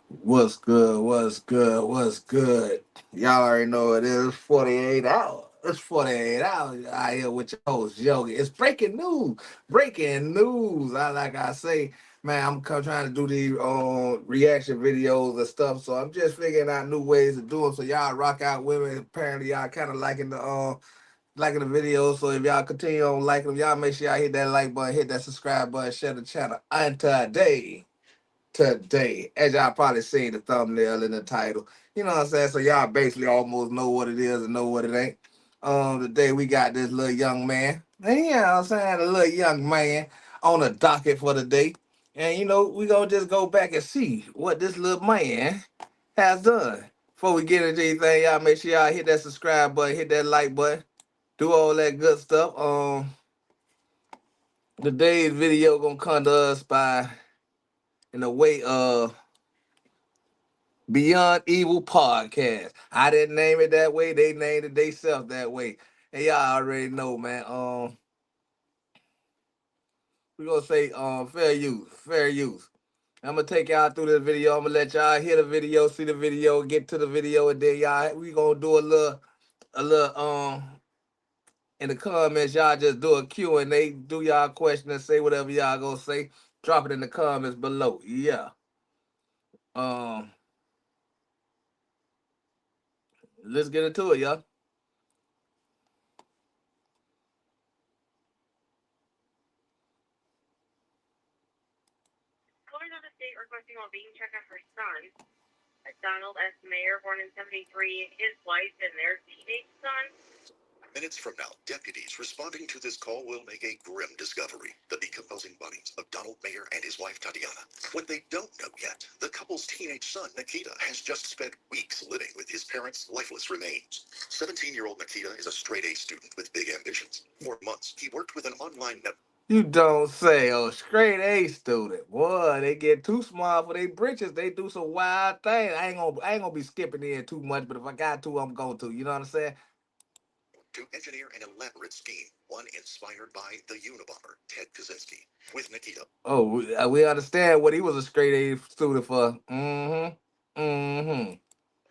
What's good? What's good? What's good? Y'all already know it is 48 hours. It's 48 hours out here with your host, Yogi. It's breaking news. Breaking news. I say, man, trying to do these reaction videos and stuff. So I'm just figuring out new ways to do them. So y'all rock out with me. Apparently y'all kind of liking the video. So if y'all continue on liking them, y'all make sure y'all hit that like button, hit that subscribe button, share the channel. And today, as y'all probably seen the thumbnail and the title. You know what I'm saying? So y'all basically almost know what it is and know what it ain't. Today we got this little young man. And you know what I'm saying? A little young man on the docket for the day. And we gonna just go back and see what this little man has done. Before we get into anything, y'all make sure y'all hit that subscribe button, hit that like button, do all that good stuff. Today's video gonna come to us by in the way of Beyond Evil Podcast. I didn't name it that way. They named it themselves that way. And y'all already know, man. We're gonna say fair use. Fair use. I'm gonna take y'all through this video. I'm gonna let y'all hear the video, see the video, get to the video, and then y'all we gonna do a little in the comments, y'all just do a Q&A, do y'all question and say whatever y'all gonna say. Drop it in the comments below. Yeah. Um, let's get into it, y'all. Florida State requesting a being check of her son, Donald S. Mayer, born in 73, his wife, and their teenage son. Minutes from now, deputies responding to this call will make a grim discovery: the decomposing bodies of Donald Mayer and his wife Tatiana. What they don't know yet, the couple's teenage son, Nikita, has just spent weeks living with his parents' lifeless remains. 17-year-old Nikita is a straight-A student with big ambitions. For months, he worked with an online network. You don't say. Oh, straight A student. Boy, they get too small for their britches. They do some wild things. I ain't gonna be skipping in too much, but if I got to, I'm going to. You know what I'm saying? To engineer an elaborate scheme, one inspired by the Unabomber, Ted Kaczynski. With Nikita Oh, we understand what he was a straight A student for.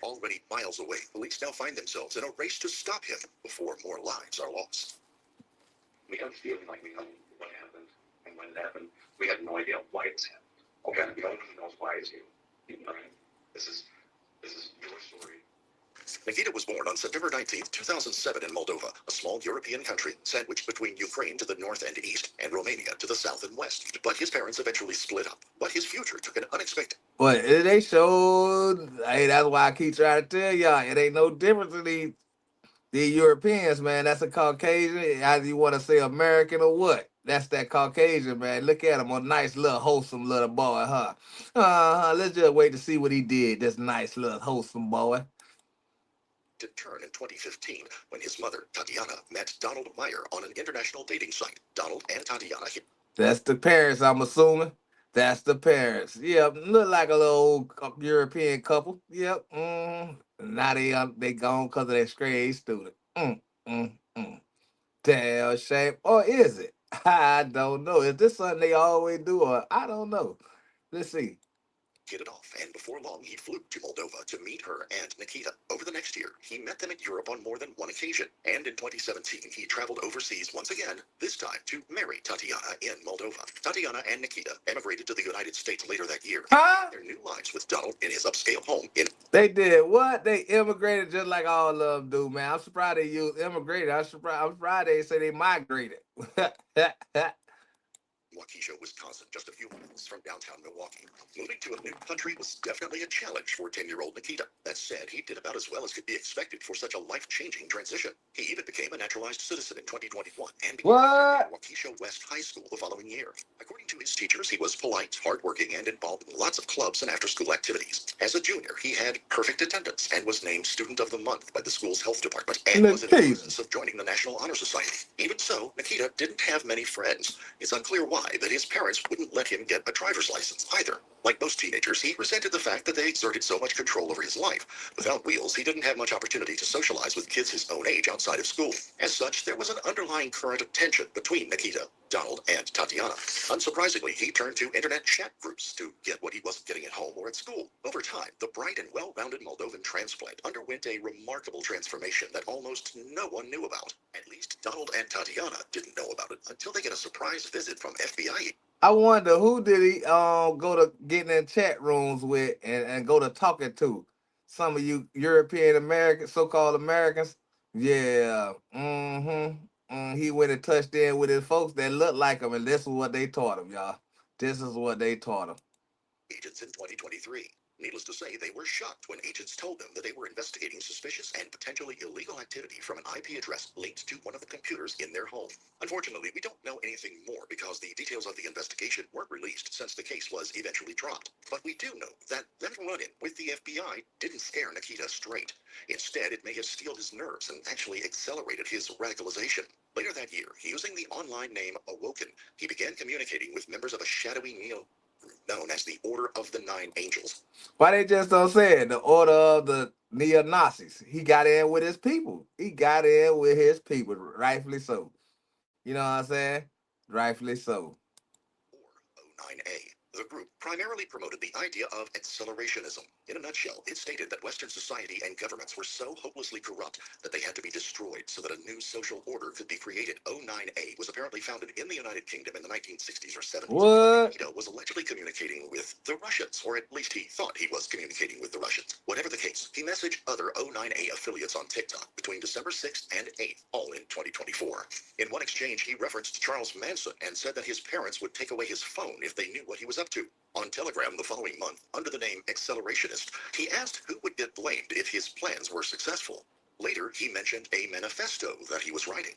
already miles away, police now find themselves in a race to stop him before more lives are lost. We have a feeling like we know what happened, and when it happened, we had no idea why it's happened. Okay, the only one who knows why is you. Right? This is your story. Nikita was born on September 19th, 2007 in Moldova, a small European country sandwiched between Ukraine to the north and east and Romania to the south and west. But his parents eventually split up. But his future took an unexpected. But they showed. Hey, that's why I keep trying to tell y'all, it ain't no difference in the Europeans, man. That's a Caucasian. Either you want to say American or what? That's that Caucasian, man. Look at him, a nice little wholesome little boy, huh? Let's just wait to see what he did. This nice little wholesome boy. To turn in 2015 when his mother, Tatiana, met Donald Meyer on an international dating site. Donald and Tatiana. That's the parents, I'm assuming. That's the parents. Yep, look like a little European couple. Yep. Now they gone because of that straight A student. Mm. Damn shame. Or is it? I don't know. Is this something they always do, or I don't know. Let's see. Hit it off, and before long, he flew to Moldova to meet her and Nikita. Over the next year, he met them in Europe on more than one occasion, and in 2017, he traveled overseas once again, this time to marry Tatiana in Moldova. Tatiana and Nikita emigrated to the United States later that year. Huh? Their new lives with Donald in his upscale home in. They did what? They immigrated just like all of them do, man. I'm surprised they used immigrated. I'm surprised they say they migrated. Waukesha, Wisconsin, just a few miles from downtown Milwaukee. Moving to a new country was definitely a challenge for 10-year-old Nikita. That said, he did about as well as could be expected for such a life-changing transition. He even became a naturalized citizen in 2021 and began attending What? Waukesha West High School the following year. According to his teachers, he was polite, hardworking, and involved in lots of clubs and after-school activities. As a junior, he had perfect attendance and was named Student of the Month by the school's health department and was in the Nikita. process of joining the National Honor Society. Even so, Nikita didn't have many friends. It's unclear why, but his parents wouldn't let him get a driver's license either. Like most teenagers, he resented the fact that they exerted so much control over his life. Without wheels, he didn't have much opportunity to socialize with kids his own age outside of school. As such, there was an underlying current of tension between Nikita Donald and Tatiana. Unsurprisingly, he turned to internet chat groups to get what he wasn't getting at home or at school. Over time, the bright and well-rounded Moldovan transplant underwent a remarkable transformation that almost no one knew about. At least Donald and Tatiana didn't know about it until they get a surprise visit from FBI. I wonder who did he go to getting in chat rooms with and go to talking to? Some of you European Americans, so-called Americans. Yeah. He went and touched in with his folks that looked like him, and this is what they taught him, y'all. This is what they taught him. Agents in 2023. Needless to say, they were shocked when agents told them that they were investigating suspicious and potentially illegal activity from an IP address linked to one of the computers in their home. Unfortunately, we don't know anything more because the details of the investigation weren't released since the case was eventually dropped. But we do know that that run-in with the FBI didn't scare Nikita straight. Instead, it may have steeled his nerves and actually accelerated his radicalization. Later that year, using the online name Awoken, he began communicating with members of a shadowy neo known as the Order of the Nine Angels. Why they just don't say it? The Order of the Neo-Nazis. He got in with his people. He got in with his people, rightfully so. You know what I'm saying? Rightfully so. Or O9A. The group primarily promoted the idea of accelerationism. In a nutshell, it stated that Western society and governments were so hopelessly corrupt that they had to be destroyed so that a new social order could be created. O9A was apparently founded in the United Kingdom in the 1960s or 70s. What? Nikita was allegedly communicating with the Russians, or at least he thought he was communicating with the Russians. Whatever the case, he messaged other O9A affiliates on TikTok between December 6th and 8th, all in 2024. In one exchange, he referenced Charles Manson and said that his parents would take away his phone if they knew what he was up to. On Telegram the following month, under the name Accelerationist, he asked who would get blamed if his plans were successful. Later, he mentioned a manifesto that he was writing.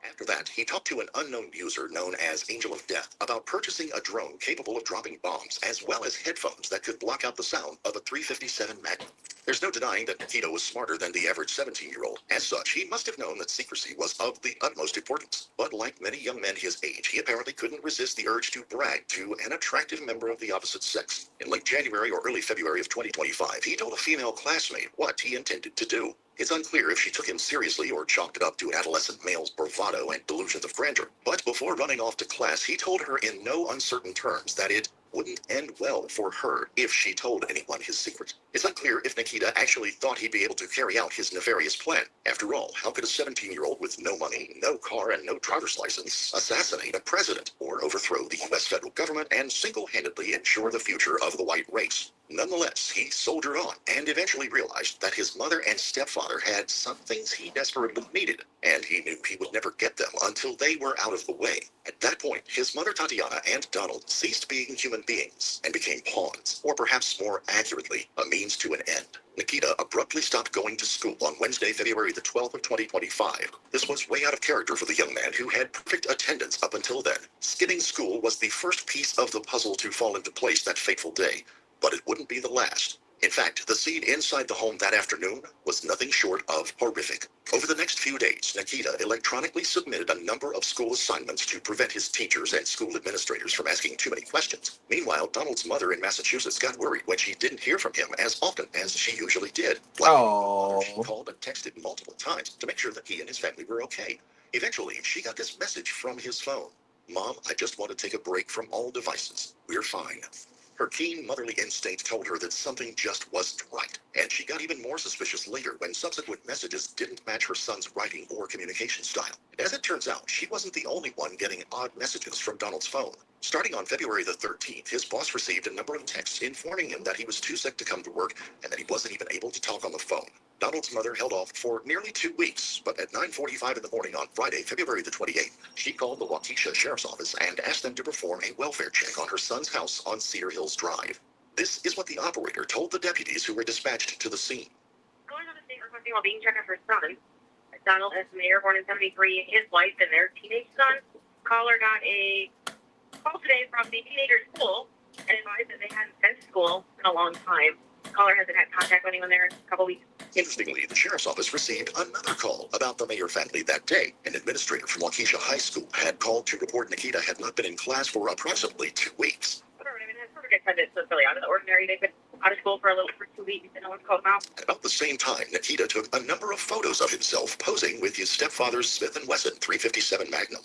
After that, he talked to an unknown user known as Angel of Death about purchasing a drone capable of dropping bombs, as well as headphones that could block out the sound of a .357 Magnum. There's no denying that Nikita was smarter than the average 17-year-old. As such, he must have known that secrecy was of the utmost importance. But like many young men his age, he apparently couldn't resist the urge to brag to an attractive member of the opposite sex. In late January or early February of 2025, he told a female classmate what he intended to do. It's unclear if she took him seriously or chalked it up to an adolescent male's bravado and delusions of grandeur. But before running off to class, he told her in no uncertain terms that it wouldn't end well for her if she told anyone his secret. It's unclear if Nikita actually thought he'd be able to carry out his nefarious plan. After all, how could a 17-year-old with no money, no car, and no driver's license assassinate a president or overthrow the U.S. federal government and single-handedly ensure the future of the white race? Nonetheless, he soldiered on and eventually realized that his mother and stepfather had some things he desperately needed, and he knew he would never get them until they were out of the way. At that point, his mother Tatiana and Donald ceased being human beings and became pawns, or perhaps more accurately, a means to an end. Nikita abruptly stopped going to school on Wednesday, February the 12th of 2025. This was way out of character for the young man who had perfect attendance up until then. Skipping school was the first piece of the puzzle to fall into place that fateful day, but it wouldn't be the last. In fact, the scene inside the home that afternoon was nothing short of horrific. Over the next few days, Nikita electronically submitted a number of school assignments to prevent his teachers and school administrators from asking too many questions. Meanwhile, Donald's mother in Massachusetts got worried when she didn't hear from him as often as she usually did. She called and texted multiple times to make sure that he and his family were okay. Eventually, she got this message from his phone. "Mom, I just want to take a break from all devices. We're fine." Her keen motherly instinct told her that something just wasn't right, and she got even more suspicious later when subsequent messages didn't match her son's writing or communication style. As it turns out, she wasn't the only one getting odd messages from Donald's phone. Starting on February the 13th, his boss received a number of texts informing him that he was too sick to come to work and that he wasn't even able to talk on the phone. Donald's mother held off for nearly 2 weeks, but at 9:45 in the morning on Friday, February the 28th, she called the Waukesha Sheriff's Office and asked them to perform a welfare check on her son's house on Cedar Hills Drive. This is what the operator told the deputies who were dispatched to the scene. Going on a state requesting a being check of her son, Donald S. Mayer, born in 73, his wife and their teenage son. Caller got a call today from the teenager's school and advised that they hadn't been to school in a long time. Caller hasn't had contact with anyone there in a couple weeks. Interestingly, the sheriff's office received another call about the Mayer family that day. An administrator from Waukesha High School had called to report Nikita had not been in class for approximately 2 weeks. His perfect attendance was really out of the ordinary. They've been out of school for 2 weeks and no one's called them out. At about the same time, Nikita took a number of photos of himself posing with his stepfather's Smith & Wesson .357 Magnum.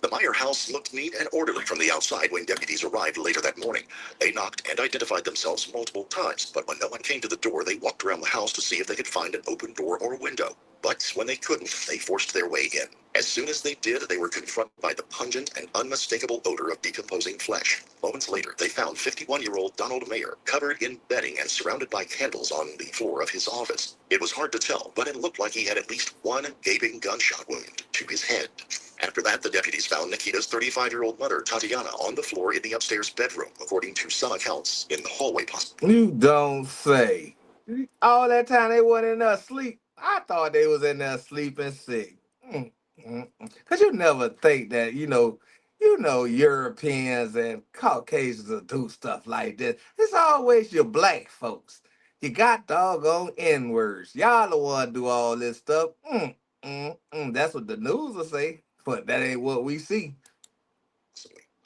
The Meyer house looked neat and orderly from the outside when deputies arrived later that morning. They knocked and identified themselves multiple times, but when no one came to the door, they walked around the house to see if they could find an open door or window. But when they couldn't, they forced their way in. As soon as they did, they were confronted by the pungent and unmistakable odor of decomposing flesh. Moments later, they found 51-year-old Donald Mayer covered in bedding and surrounded by candles on the floor of his office. It was hard to tell, but it looked like he had at least one gaping gunshot wound to his head. After that, the deputies found Nikita's 35-year-old mother, Tatiana, on the floor in the upstairs bedroom, according to some accounts in the hallway. You don't say. All that time they weren't in there asleep. I thought they was in there sleeping sick. Cause you never think that, Europeans and Caucasians will do stuff like this. It's always your black folks. You got doggone N-words. Y'all the one do all this stuff. That's what the news will say, but that ain't what we see.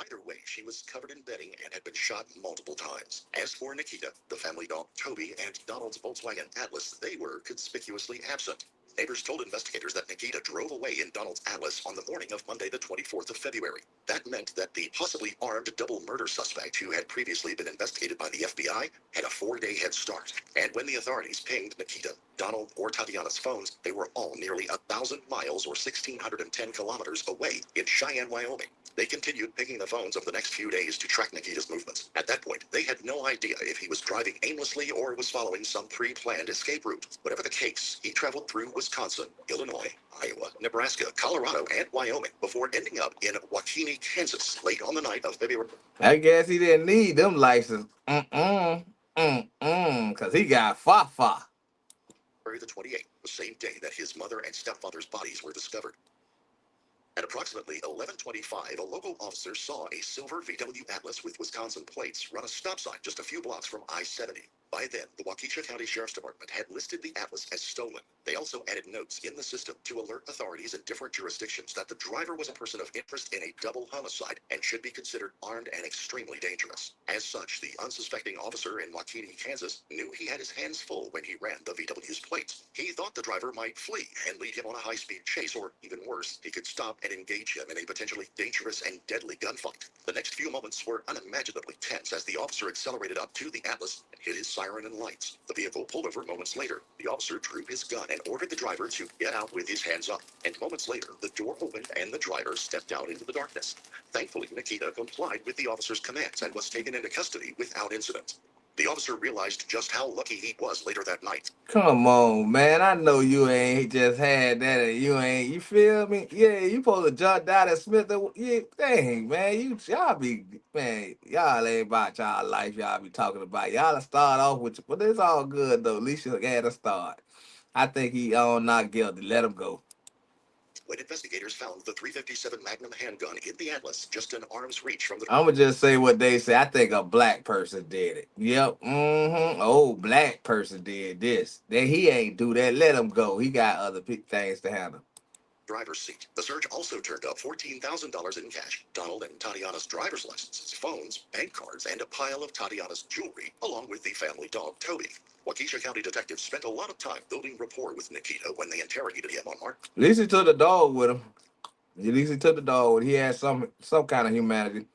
Either way, she was covered in bedding and had been shot multiple times. As for Nikita, the family dog Toby, and Donald's Volkswagen Atlas, they were conspicuously absent. Neighbors told investigators that Nikita drove away in Donald's Atlas on the morning of Monday, the 24th of February. That meant that the possibly armed double murder suspect who had previously been investigated by the FBI had a 4-day head start. And when the authorities pinged Nikita, Donald, or Tatiana's phones, they were all nearly 1,000 miles or 1,610 kilometers away in Cheyenne, Wyoming. They continued picking the phones over the next few days to track Nikita's movements. At that point, they had no idea if he was driving aimlessly or was following some pre-planned escape route. Whatever the case, he traveled through Wisconsin, Illinois, Iowa, Nebraska, Colorado, and Wyoming before ending up in Waukene, Kansas, late on the night of February. I guess he didn't need them license. Cause he got fa. February the 28th, the same day that his mother and stepfather's bodies were discovered. At approximately 11:25, a local officer saw a silver VW Atlas with Wisconsin plates run a stop sign just a few blocks from I-70. By then, the Waukesha County Sheriff's Department had listed the Atlas as stolen. They also added notes in the system to alert authorities in different jurisdictions that the driver was a person of interest in a double homicide and should be considered armed and extremely dangerous. As such, the unsuspecting officer in Waukene, Kansas, knew he had his hands full when he ran the VW's plates. He thought the driver might flee and lead him on a high-speed chase, or even worse, he could stop and engage him in a potentially dangerous and deadly gunfight. The next few moments were unimaginably tense as the officer accelerated up to the Atlas and hit his siren and lights. The vehicle pulled over moments later. The officer drew his gun and ordered the driver to get out with his hands up. And moments later, the door opened and the driver stepped out into the darkness. Thankfully, Nikita complied with the officer's commands and was taken into custody without incident. The officer realized just how lucky he was later that night. Come on, man. I know you ain't just had that and you feel me? Yeah, you supposed to jump down at Smith. Yeah, dang, man. Y'all ain't about y'all life y'all be talking about. Y'all start off with you, but it's all good though. At least you had a start. I think he not guilty. Let him go. When investigators found the .357 Magnum handgun in the Atlas, just an arm's reach from the... I'ma just say what they say. I think a black person did it. Yep. Oh, black person did this. Then he ain't do that. Let him go. He got other things to handle. Driver's seat. The search also turned up $14,000 in cash, Donald and Tatiana's driver's licenses, phones, bank cards, and a pile of Tatiana's jewelry, along with the family dog, Toby. Waukesha County detectives spent a lot of time building rapport with Nikita when they interrogated him on Mark. At least he took the dog with him. At least he took the dog with him. He had some kind of humanity.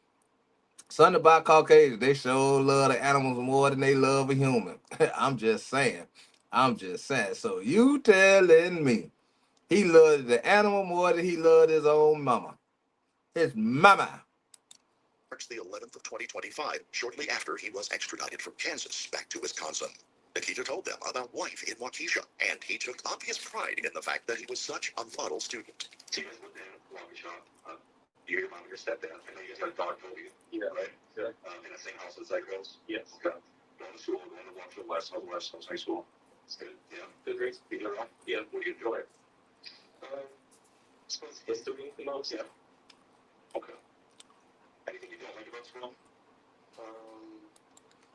Something about Caucasians, they sure love the animals more than they love a human. I'm just saying. So you telling me he loved the animal more than he loved his own mama. His mama. March the 11th of 2025, shortly after he was extradited from Kansas back to Wisconsin. Nikita told them about life in Waukesha, and he took obvious pride in the fact that he was such a model student. So you guys lived in Waukesha. You, your mom, and your stepdad. I know you guys had a dog, Toby. Yeah. Right? Yeah. In the same house as that girls? Yes. Okay. Going to school, going to Waukesha West Coast High School. It's good. Yeah. Good grades. You get around? Yeah. What do you enjoy? I suppose history the most. Yeah. Okay. Anything you don't like about school?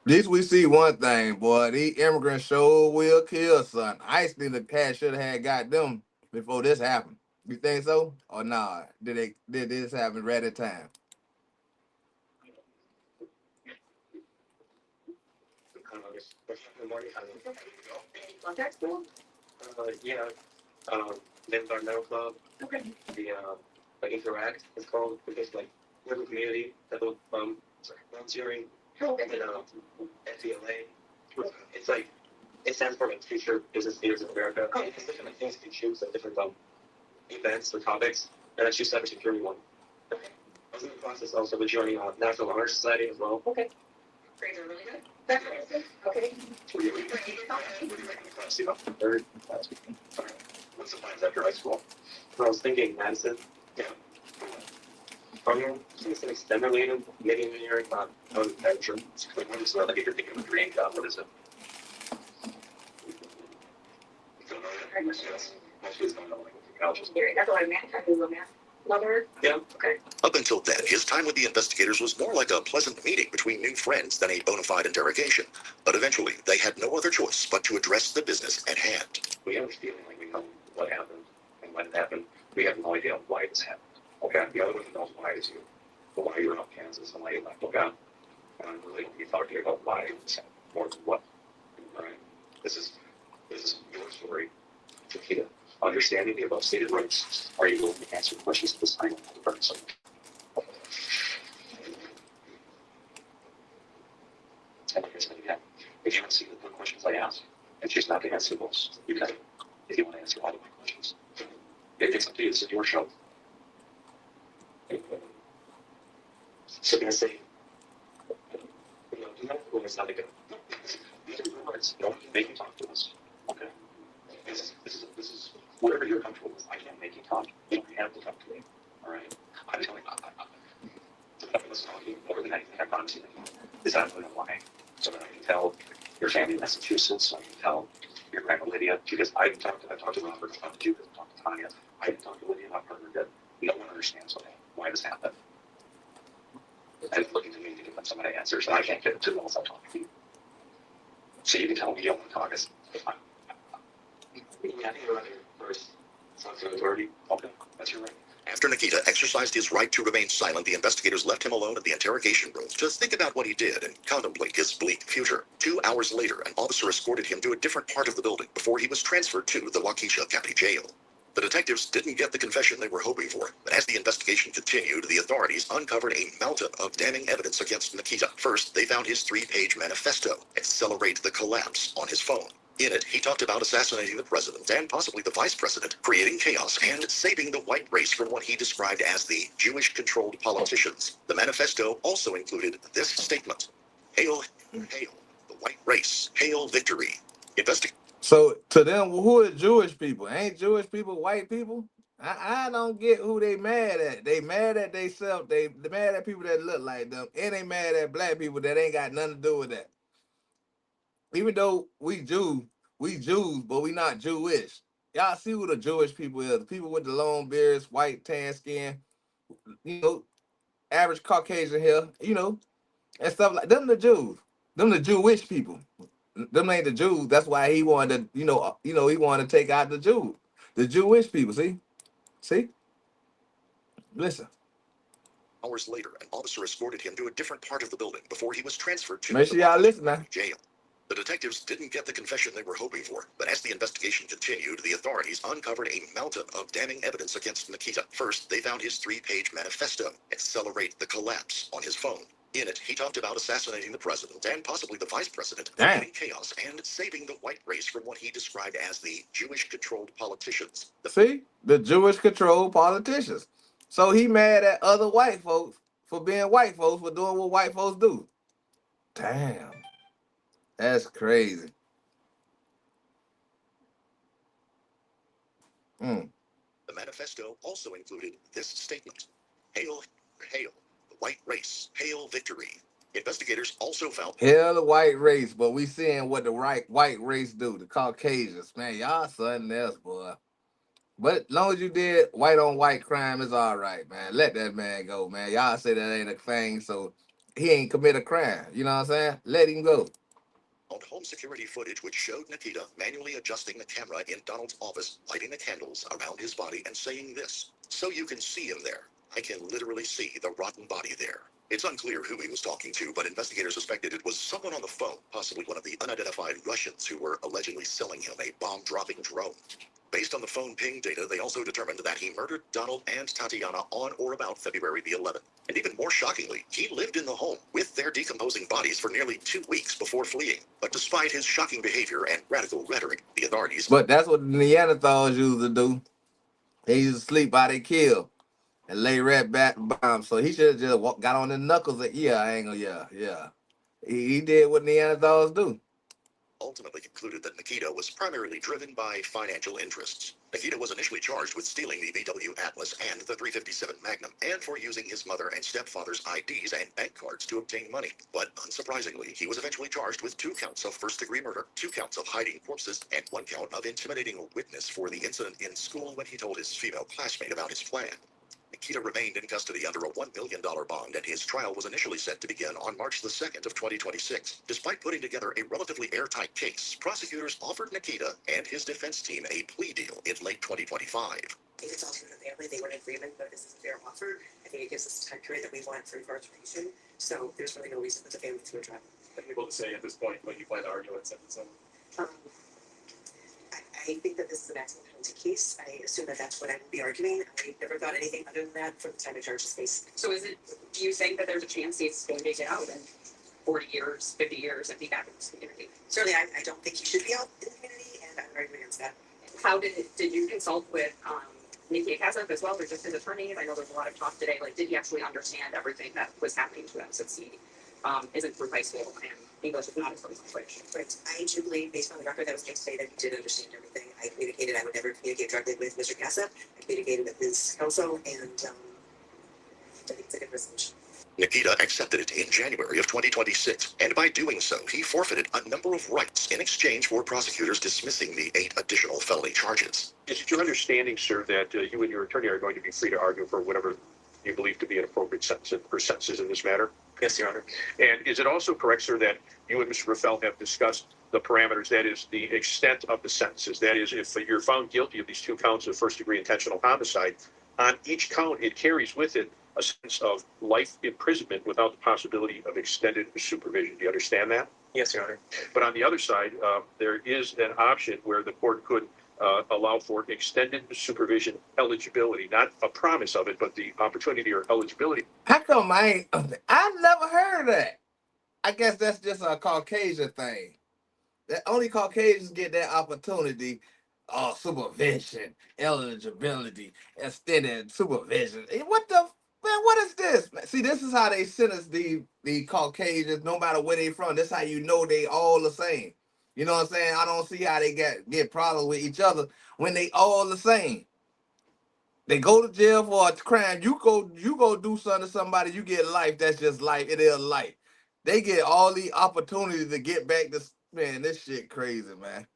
At least we see one thing, boy. These immigrants sure will kill, son. Iceland the cat should have got them before this happened. You think so? Or nah? Did this happen right at time? Contact school? Yeah. The environmental club. Okay. The like Interact, it's called, because like we're a community that will volunteering and then FBLA. It's like it stands for like Future Business Leaders of America. It's different like, things you can choose, like different events or topics, and I choose cybersecurity one. Okay. I was in the process also of joining National Honor Society as well. Okay. Grades are really good. That's awesome. Okay. What do you think? Third last week. What's the plans after high school? I was thinking Madison. Yeah. I'm going to extend my lane, maybe engineering, I was I'm sure. Like, what is it? Like, if you're thinking of a dream job, what is it? You don't know yet? Yes. Most kids don't know, like, college is. That's a lot of math. I do a math lover. Yeah. Okay. Up until then, his time with the investigators was more like a pleasant meeting between new friends than a bona fide interrogation. But eventually, they had no other choice but to address the business at hand. We have a feeling like we know what happened and when it happened. We have no idea why this happened. Okay, the other one knows why is you. Why you're out Kansas and why you left. Okay, and I'm really going to be talking about why this happened more than what. Right? This is your story. Nikita, understanding the above stated rights, are you willing to answer questions at this time of the person? And here's the again. If you want to see the questions I ask, and choose not to answer those, you can. If you want to answer all of my questions, it's up to you. This is your show. So I'm gonna say, do not go it's not good. These are your words. No one can make you talk to us. Okay. This is whatever you're comfortable with. I can't make you talk. You don't have to talk to me. All right. I'm telling you, I was talking more than anything. I promise you. Is I don't know why. So that I can tell your family in Massachusetts. So I can tell your grandma Lydia, because I've talked to Robert, I've talked to Judith, I've talked to Tanya. I haven't talked to Lydia about her that no one understands why this happened. And looking to me to give them some of the answers, and I can't get it to them unless I talk to you. So you can tell me you don't want to talk. Yeah, I think you're right first. Sounds like authority. Okay, that's your right. After Nikita exercised his right to remain silent, the investigators left him alone in the interrogation room to think about what he did and contemplate his bleak future. 2 hours later, an officer escorted him to a different part of the building before he was transferred to the Waukesha County Jail. The detectives didn't get the confession they were hoping for, but as the investigation continued, the authorities uncovered a mountain of damning evidence against Nikita. First, they found his 3-page manifesto, Accelerate the Collapse, on his phone. In it, he talked about assassinating the president and possibly the vice president, creating chaos, and saving the white race from what he described as the Jewish-controlled politicians. The manifesto also included this statement: Hail, hail, the white race, hail victory. So to them, who are Jewish people? Ain't Jewish people white people? I don't get who they mad at. They mad at themselves. They mad at people that look like them, and they mad at black people that ain't got nothing to do with that. Even though we Jews, but we not Jewish. Y'all see who the Jewish people is? The people with the long beards, white, tan skin, average Caucasian hair, and stuff like them. The Jews, them the Jewish people. Them ain't the Jews. That's why he wanted to, he wanted to take out the Jews, the Jewish people. See, listen. Hours later, an officer escorted him to a different part of the building before he was transferred to Make sure y'all listen now. Jail. The detectives didn't get the confession they were hoping for, but as the investigation continued, the authorities uncovered a mountain of damning evidence against Nikita. First, they found his 3-page manifesto, Accelerate the Collapse, on his phone. In it, he talked about assassinating the president and possibly the vice president, creating chaos, and saving the white race from what he described as the Jewish-controlled politicians. See? The Jewish-controlled politicians. So he mad at other white folks for being white folks, for doing what white folks do. Damn. That's crazy. The manifesto also included this statement: Hail, hail, the white race, hail victory. Investigators also found hail the white race, but we seeing what the white race do, the Caucasians. Man, y'all something else, boy. But as long as you did white on white crime, it's all right, man. Let that man go, man. Y'all say that ain't a thing, so he ain't commit a crime. You know what I'm saying? Let him go. On home security footage which showed Nikita manually adjusting the camera in Donald's office, lighting the candles around his body and saying this: "So you can see him there. I can literally see the rotten body there." It's unclear who he was talking to, but investigators suspected it was someone on the phone, possibly one of the unidentified Russians who were allegedly selling him a bomb-dropping drone. Based on the phone ping data, they also determined that he murdered Donald and Tatiana on or about February the 11th. And even more shockingly, he lived in the home with their decomposing bodies for nearly 2 weeks before fleeing. But despite his shocking behavior and radical rhetoric, the authorities... But that's what the Neanderthals used to do. They used to sleep by they kill and lay red bat bombs. So he should have just got on the knuckles and I ain't gonna, yeah. He did what Neanderthals do. Ultimately concluded that Nikita was primarily driven by financial interests. Nikita was initially charged with stealing the VW Atlas and the 357 Magnum, and for using his mother and stepfather's IDs and bank cards to obtain money. But unsurprisingly, he was eventually charged with 2 counts of first-degree murder, 2 counts of hiding corpses, and 1 count of intimidating a witness for the incident in school when he told his female classmate about his plan. Nikita remained in custody under a $1 million bond, and his trial was initially set to begin on March the 2nd of 2026. Despite putting together a relatively airtight case, prosecutors offered Nikita and his defense team a plea deal in late 2025. If it's all to the family, they were in agreement that this is a fair offer. I think it gives us the time period that we want for incarceration. So there's really no reason for the family to withdraw. Are you able to say at this point what you plan to argue at sentencing? I think that this is a maximum penalty case. I assume that that's what I will be arguing. I never thought anything other than that from the time I charged this case. So do you think that there's a chance he's going to get out in 40 years, 50 years if he got in this community? Certainly, I don't think he should be out in the community, and I'm arguing against that. How did you consult with Nikita Kassev as well, or just his attorneys? I know there's a lot of talk today. Like, did he actually understand everything that was happening to him since he isn't through high school and English is not his first language? Right. I do believe, based on the record that was given today, that he did understand everything. I communicated. I would never communicate directly with Mr. Kassev. I communicated with his counsel, and I think it's a good resolution. Nikita accepted it in January of 2026, and by doing so, he forfeited a number of rights in exchange for prosecutors dismissing the 8 additional felony charges. Is it your understanding, sir, that you and your attorney are going to be free to argue for whatever you believe to be an appropriate sentence or sentences in this matter? Yes, Your Honor. And is it also correct, sir, that you and Mr. Raffel have discussed the parameters, that is, the extent of the sentences? That is, if you're found guilty of these 2 counts of first-degree intentional homicide, on each count, it carries with it a sense of life imprisonment without the possibility of extended supervision. Do you understand that? Yes, Your Honor. But on the other side, there is an option where the court could allow for extended supervision eligibility, not a promise of it, but the opportunity or eligibility. How come I never heard of that? I guess that's just a Caucasian thing. That only Caucasians get that opportunity. Supervision, eligibility, extended supervision. What the man? What is this? See, this is how they sentence the Caucasians, no matter where they from. This is how you know they all the same. You know what I'm saying? I don't see how they get problems with each other when they all the same. They go to jail for a crime. You go do something to somebody, you get life. That's just life. It is life. They get all the opportunities to get back to, man, this shit crazy, man.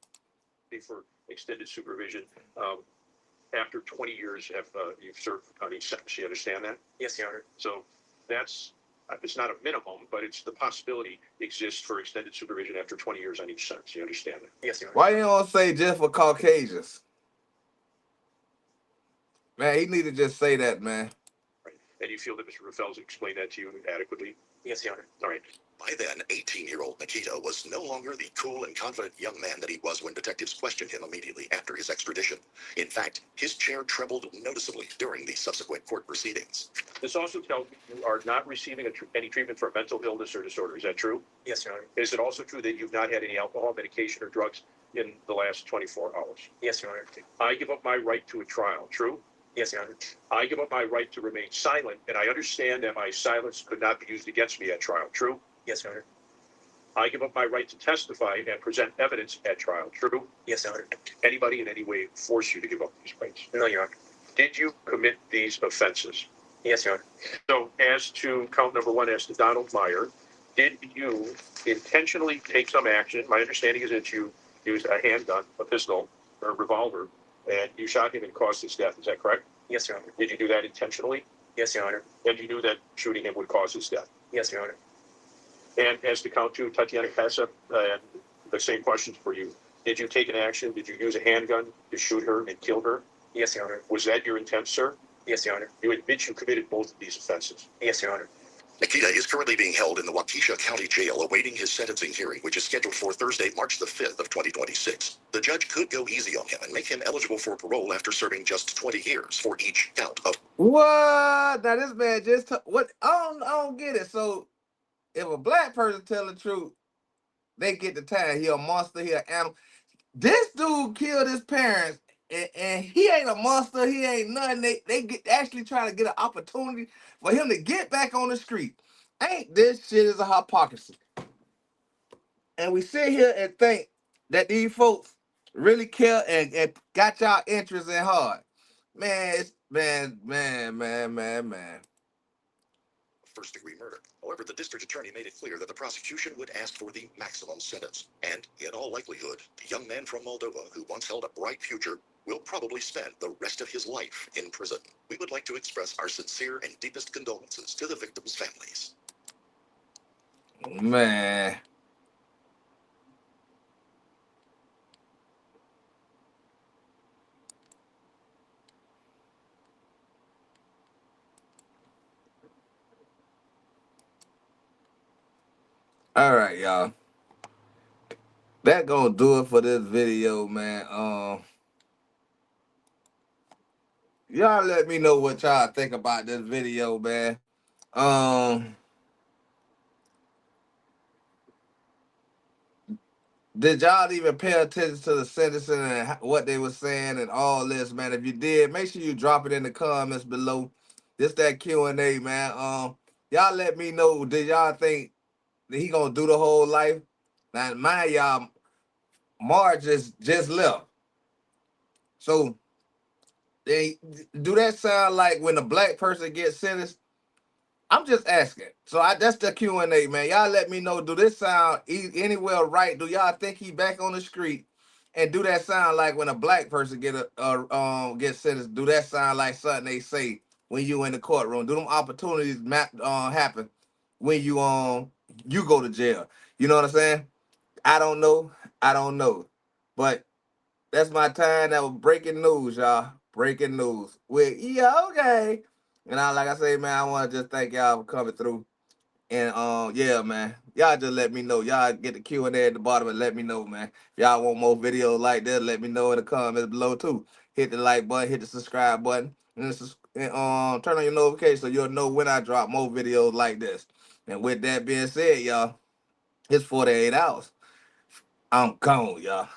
For extended supervision after 20 years you've served on each sentence. You understand that? Yes, Your Honor. So that's, it's not a minimum, but it's the possibility exists for extended supervision after 20 years on each sentence. You understand that? Yes, Your Honor. Why you don't say just for Caucasians? Man, he need to just say that, man. Right. And you feel that Mr. Raffel's explained that to you adequately? Yes, Your Honor. All right. By then, 18-year-old Nikita was no longer the cool and confident young man that he was when detectives questioned him immediately after his extradition. In fact, his chair trembled noticeably during the subsequent court proceedings. This also tells me you are not receiving any treatment for mental illness or disorder. Is that true? Yes, Your Honor. Is it also true that you've not had any alcohol, medication, or drugs in the last 24 hours? Yes, Your Honor. I give up my right to a trial. True? Yes, Your Honor. I give up my right to remain silent, and I understand that my silence could not be used against me at trial. True? Yes, Your Honor. I give up my right to testify and present evidence at trial. True? Yes, Your Honor. Anybody in any way force you to give up these rights? No, Your Honor. Did you commit these offenses? Yes, Your Honor. So as to count number 1, as to Donald Meyer, did you intentionally take some action? My understanding is that you used a handgun, a pistol, or a revolver, and you shot him and caused his death. Is that correct? Yes, Your Honor. Did you do that intentionally? Yes, Your Honor. And you knew that shooting him would cause his death? Yes, Your Honor. And as to count 2, Tatiana Kassev, and the same questions for you. Did you take an action? Did you use a handgun to shoot her and kill her? Yes, Your Honor. Was that your intent, sir? Yes, Your Honor. You admit you committed both of these offenses. Yes, Your Honor. Nikita is currently being held in the Waukesha County Jail awaiting his sentencing hearing, which is scheduled for Thursday, March the 5th of 2026. The judge could go easy on him and make him eligible for parole after serving just 20 years for each count of. What? Now this man just what? I don't get it. So if a black person tell the truth, they get the time. He a monster. He an animal. This dude killed his parents, and he ain't a monster. He ain't nothing. They get actually trying to get an opportunity for him to get back on the street. Ain't this shit is a hypocrisy? And we sit here and think that these folks really care and got y'all interests in heart. Man, it's man. First-degree murder. However, the district attorney made it clear that the prosecution would ask for the maximum sentence. And, in all likelihood, the young man from Moldova, who once held a bright future, will probably spend the rest of his life in prison. We would like to express our sincere and deepest condolences to the victims' families. Man. All right, y'all. That gonna do it for this video, man. Y'all let me know what y'all think about this video, man. Did y'all even pay attention to the sentencing and what they were saying and all this, man? If you did, make sure you drop it in the comments below. This that Q&A, man. Y'all let me know. Did y'all think that he gonna do the whole life? Now, mind y'all, Marge just left. So, do that sound like when a black person gets sentenced? I'm just asking. So that's the Q&A, man. Y'all let me know. Do this sound anywhere right? Do y'all think he back on the street? And do that sound like when a black person get sentenced? Do that sound like something they say when you in the courtroom? Do them opportunities happen when you go to jail? You know what I'm saying? I don't know. But that's my time. That was breaking news, y'all. Breaking news with okay. And like I say, man, I want to just thank y'all for coming through. And yeah, man, y'all just let me know. Y'all get the Q&A at the bottom and let me know, man. If y'all want more videos like this, let me know in the comments below too. Hit the like button, hit the subscribe button, and turn on your notifications so you'll know when I drop more videos like this. And with that being said, y'all, it's 48 hours. I'm gone, y'all.